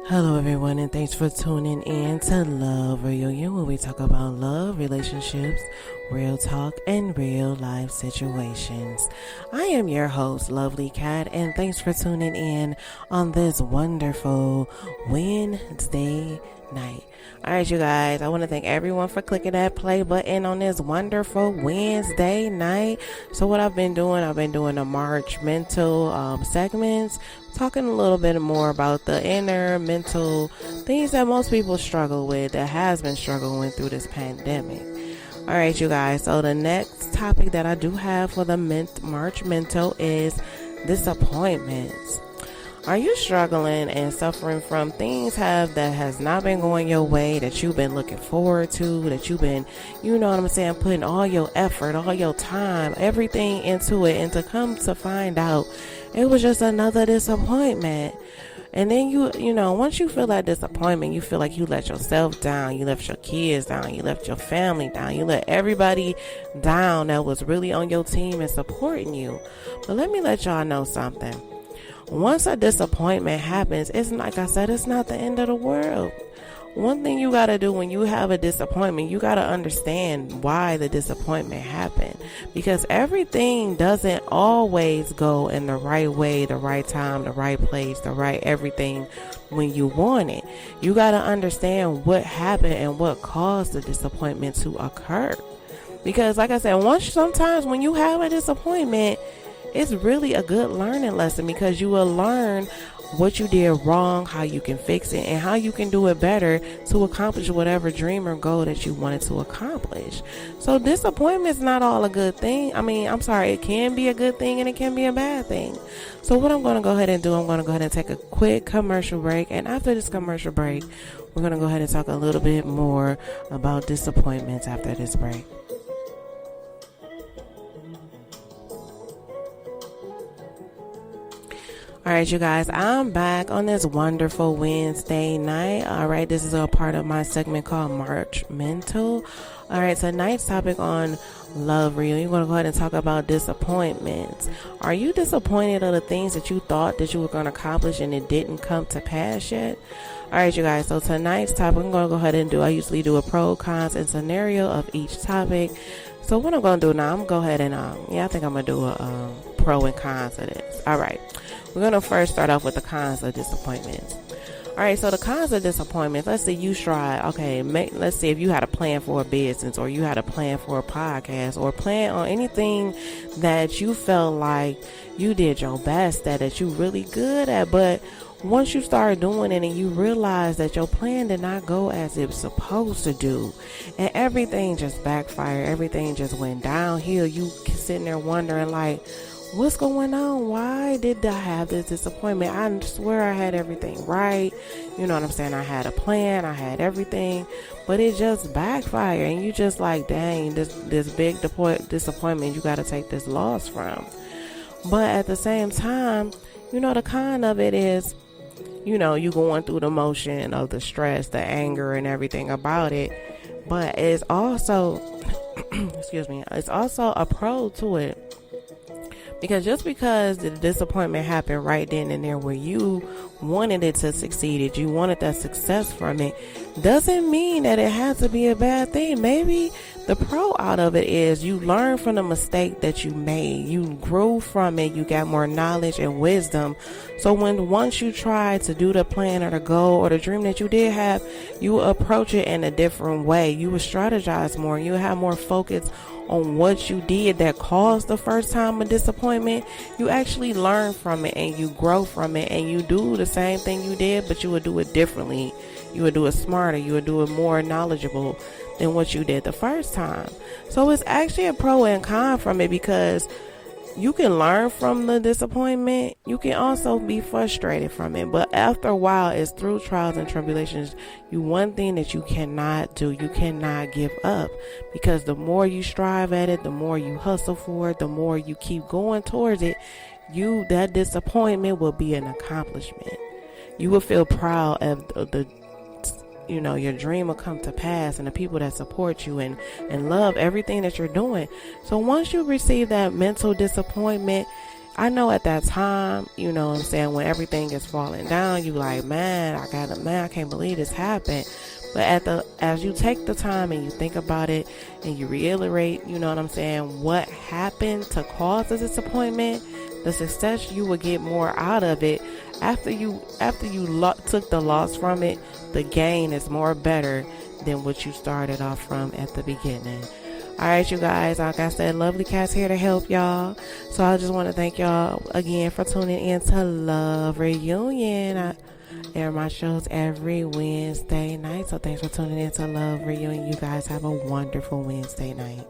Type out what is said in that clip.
Hello, everyone, and thanks for tuning in to Love Reunion, where we talk about love, relationships, real talk, and real life situations. I am your host, Lovely Cat, and thanks for tuning in on this wonderful Wednesday night. All right, you guys, I want to thank everyone for clicking that play button on this wonderful Wednesday night. So what I've been doing the March mental segments, talking a little bit more about the inner mental things that most people struggle with, that has been struggling through this pandemic. All right, you guys, so the next topic that I do have for the March mental is disappointments. Are you struggling and suffering from things that has not been going your way, that you've been looking forward to, that you've been, putting all your effort, all your time, everything into it, and to come to find out it was just another disappointment? And then once you feel that disappointment, you feel like you let yourself down, you left your kids down, you left your family down, you let everybody down that was really on your team and supporting you. But let me let y'all know something. Once a disappointment happens, it's like I said, it's not the end of the world. One thing you got to do when you have a disappointment, you got to understand why the disappointment happened. Because everything doesn't always go in the right way, the right time, the right place, the right everything when you want it. You got to understand what happened and what caused the disappointment to occur. Because like I said, sometimes when you have a disappointment, it's really a good learning lesson, because you will learn what you did wrong, how you can fix it, and how you can do it better to accomplish whatever dream or goal that you wanted to accomplish. So disappointment is not all a good thing. It can be a good thing and it can be a bad thing. So what I'm going to go ahead and do, I'm going to go ahead and take a quick commercial break. And after this commercial break, we're going to go ahead and talk a little bit more about disappointments after this break. All right, you guys, I'm back on this wonderful Wednesday night. All right, this is a part of my segment called March Mental. All right, tonight's topic on Love Reunion, we're going to go ahead and talk about disappointments. Are you disappointed of the things that you thought that you were going to accomplish and it didn't come to pass yet? All right, you guys, so tonight's topic, I'm going to go ahead and I usually do a pro, cons, and scenario of each topic. So what I'm going to do now, I'm going to go ahead and, I think I'm going to do a pro and cons of this. All right. We're going to first start off with the cons of disappointments. All right, so the cons of disappointments, let's say you try, let's say if you had a plan for a business, or you had a plan for a podcast, or plan on anything that you felt like you did your best at, that you really good at, but once you start doing it and you realize that your plan did not go as it was supposed to do, and everything just backfired, everything just went downhill, you sitting there wondering like, what's going on? Why did I have this disappointment? I swear I had everything right. You know what I'm saying? I had a plan. I had everything. But it just backfired. And you just like, dang, this big disappointment, you got to take this loss from. But at the same time, the con of it is, you going through the motion of the stress, the anger, and everything about it. But it's also, it's also a pro to it. Because just because the disappointment happened right then and there where you wanted it to succeed, you wanted that success from it, doesn't mean that it has to be a bad thing. Maybe the pro out of it is you learn from the mistake that you made. You grew from it. You got more knowledge and wisdom. So once you try to do the plan or the goal or the dream that you did have, you will approach it in a different way. You will strategize more. You will have more focus on what you did that caused the first time of disappointment. You actually learn from it and you grow from it, and you do the same thing you did, but you would do it differently. You would do it smarter. You would do it more knowledgeable than what you did the first time. So it's actually a pro and con from it, because you can learn from the disappointment. You can also be frustrated from it. But after a while, it's through trials and tribulations. One thing that you cannot do, you cannot give up. Because the more you strive at it, the more you hustle for it, the more you keep going towards it, that disappointment will be an accomplishment. You will feel proud of the your dream will come to pass, and the people that support you and love everything that you're doing. So once you receive that mental disappointment, I know at that time, you know what I'm saying, when everything is falling down, you like, man, I can't believe this happened. But as you take the time and you think about it and you reiterate, you know what I'm saying, what happened to cause the disappointment, the success you will get more out of it after you took the loss from it. The gain is more better than what you started off from at the beginning. Alright, you guys, like I said, Lovely Cat's here to help y'all. So I just want to thank y'all again for tuning in to Love Reunion. I air my shows every Wednesday night. So thanks for tuning in to Love Reunion. You guys have a wonderful Wednesday night.